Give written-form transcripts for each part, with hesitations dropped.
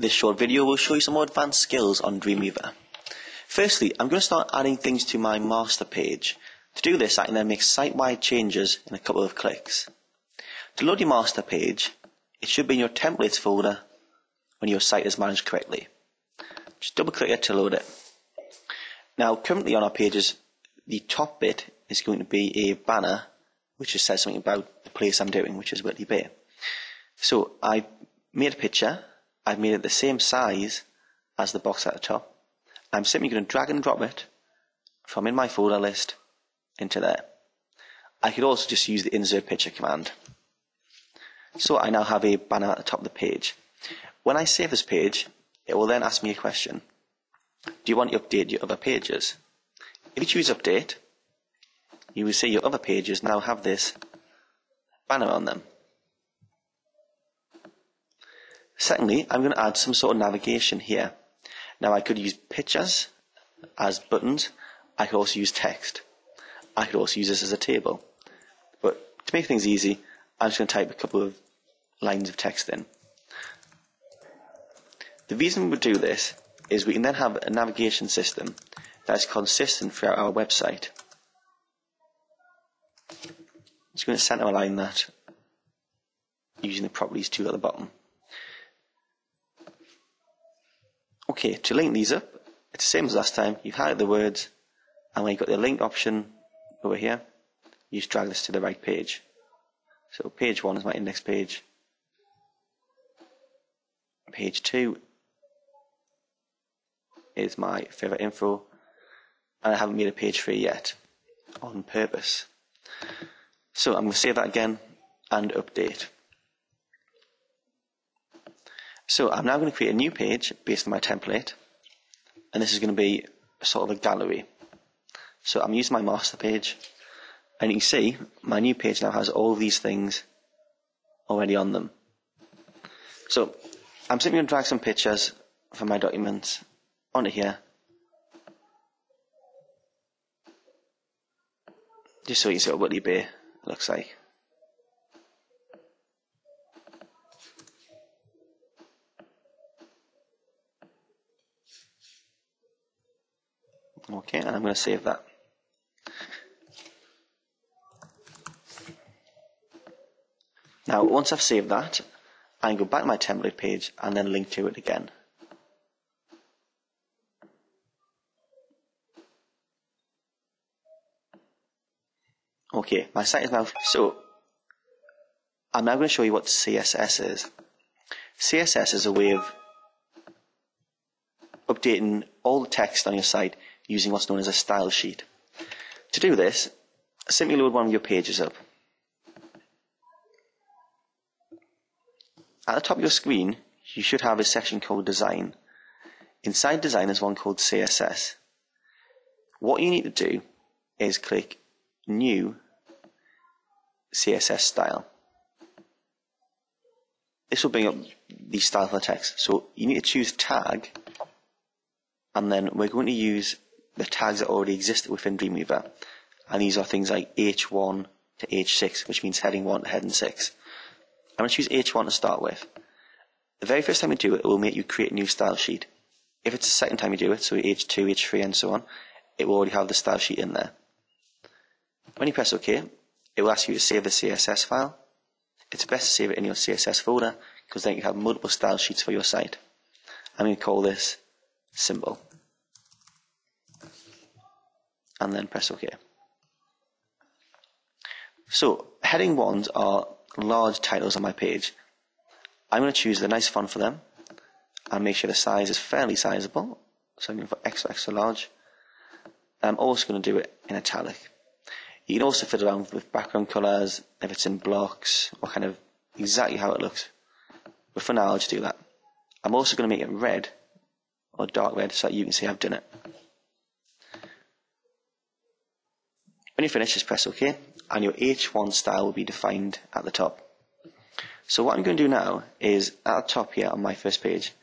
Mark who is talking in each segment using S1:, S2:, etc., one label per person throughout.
S1: This short video will show you some more advanced skills on Dreamweaver. Firstly, I'm going to start adding things to my master page. To do this, I can then make site-wide changes in a couple of clicks. To load your master page, it should be in your templates folder when your site is managed correctly. Just double click it to load it. Now, currently on our pages, the top bit is going to be a banner which just says something about the place I'm doing, which is Whitley Bay. So I made a picture. I've made it the same size as the box at the top. I'm simply going to drag and drop it from in my folder list into there. I could also just use the insert picture command. So I now have a banner at the top of the page. When I save this page, it will then ask me a question. Do you want to update your other pages? If you choose update, you will see your other pages now have this banner on them. Secondly, I'm going to add some sort of navigation here. Now I could use pictures as buttons. I could also use text. I could also use this as a table. But to make things easy, I'm just going to type a couple of lines of text in. The reason we would do this is we can then have a navigation system that is consistent throughout our website. I'm just going to center align that using the properties tool at the bottom. Okay, to link these up, it's the same as last time. You highlight the words, and when you've got the link option over here, you just drag this to the right page. So page 1 is my index page. Page 2 is my further info, and I haven't made a page 3 yet, on purpose. So I'm going to save that again and update. So I'm now going to create a new page based on my template, and this is going to be sort of a gallery. So I'm using my master page, and you can see my new page now has all these things already on them. So I'm simply going to drag some pictures from my documents onto here, just so you can see what Whitley Bay looks like. Okay, and I'm going to save that. Now, once I've saved that, I can go back to my template page and then link to it again. Okay, my site is now... So, I'm now going to show you what CSS is. CSS is a way of updating all the text on your site using what's known as a style sheet. To do this, simply load one of your pages up. At the top of your screen, you should have a section called Design. Inside Design, there's one called CSS. What you need to do is click New CSS Style. This will bring up the style for the text. So you need to choose Tag, and then we're going to use the tags that already exist within Dreamweaver. And these are things like H1 to H6, which means heading 1 to heading 6. I'm going to choose H1 to start with. The very first time you do it, it will make you create a new style sheet. If it's the second time you do it, so H2, H3 and so on, it will already have the style sheet in there. When you press OK, it will ask you to save the CSS file. It's best to save it in your CSS folder, because then you have multiple style sheets for your site. I'm going to call this Symbol. And then press OK. So, heading 1s are large titles on my page. I'm going to choose the nice font for them and make sure the size is fairly sizable. So I'm going for extra, extra large. I'm also going to do it in italic. You can also fiddle around with background colours, if it's in blocks, or kind of exactly how it looks. But for now, I'll just do that. I'm also going to make it red, or dark red, so that you can see I've done it. When you finish, just press OK, and your H1 style will be defined at the top. So what I'm going to do now is, at the top here on my first page,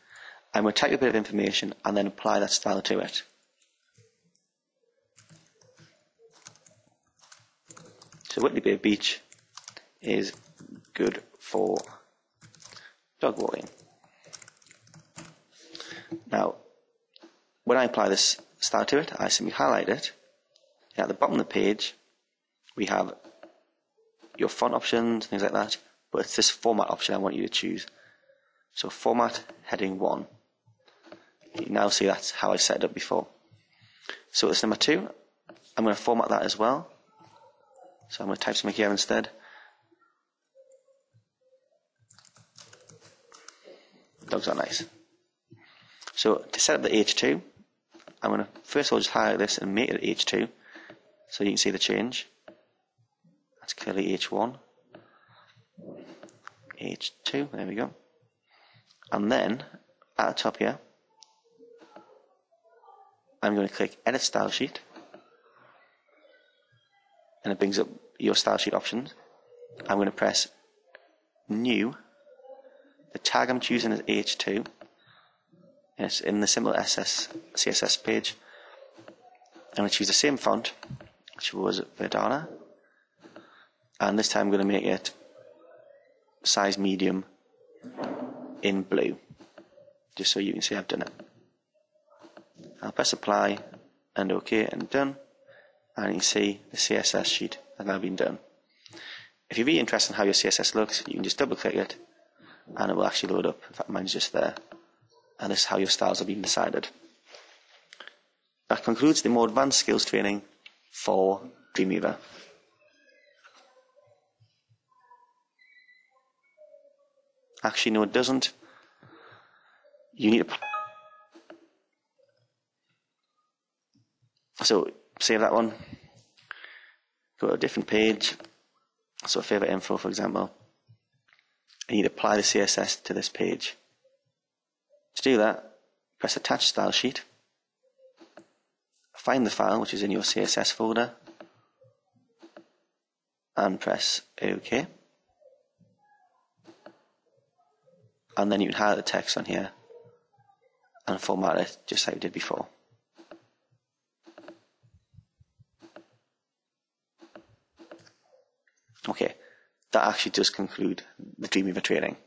S1: I'm going to type a bit of information and then apply that style to it. So Whitley Bay Beach is good for dog walking. Now, when I apply this style to it, I simply highlight it. And at the bottom of the page, we have your font options, things like that, but it's this format option I want you to choose. So format heading 1. You now see that's how I set it up before. So it's number 2. I'm going to format that as well. So I'm going to type something here instead. Dogs are nice. So to set up the H2, I'm going to first of all just highlight this and make it H2 so you can see the change. That's clearly H1. H2, there we go. And then at the top here, I'm going to click Edit Style Sheet, and it brings up your style sheet options. I'm going to press New. The tag I'm choosing is H2. And it's in the simple CSS page. I'm going to choose the same font, which was Verdana, and this time I'm going to make it size medium in blue, just so you can see I've done it. I'll press apply and OK and done, and you can see the CSS sheet has now been done. If you're really interested in how your CSS looks, you can just double click it and it will actually load up. In fact, mine's just there, and this is how your styles have been decided. That concludes the more advanced skills training for Dreamweaver. Actually, no, it doesn't. You need to. So, save that one. Go to a different page. So, favorite info, for example. And you need to apply the CSS to this page. To do that, press Attach Style Sheet. Find the file, which is in your CSS folder, and press OK. And then you can highlight the text on here and format it just like we did before. Okay, that actually does conclude the Dreamweaver training.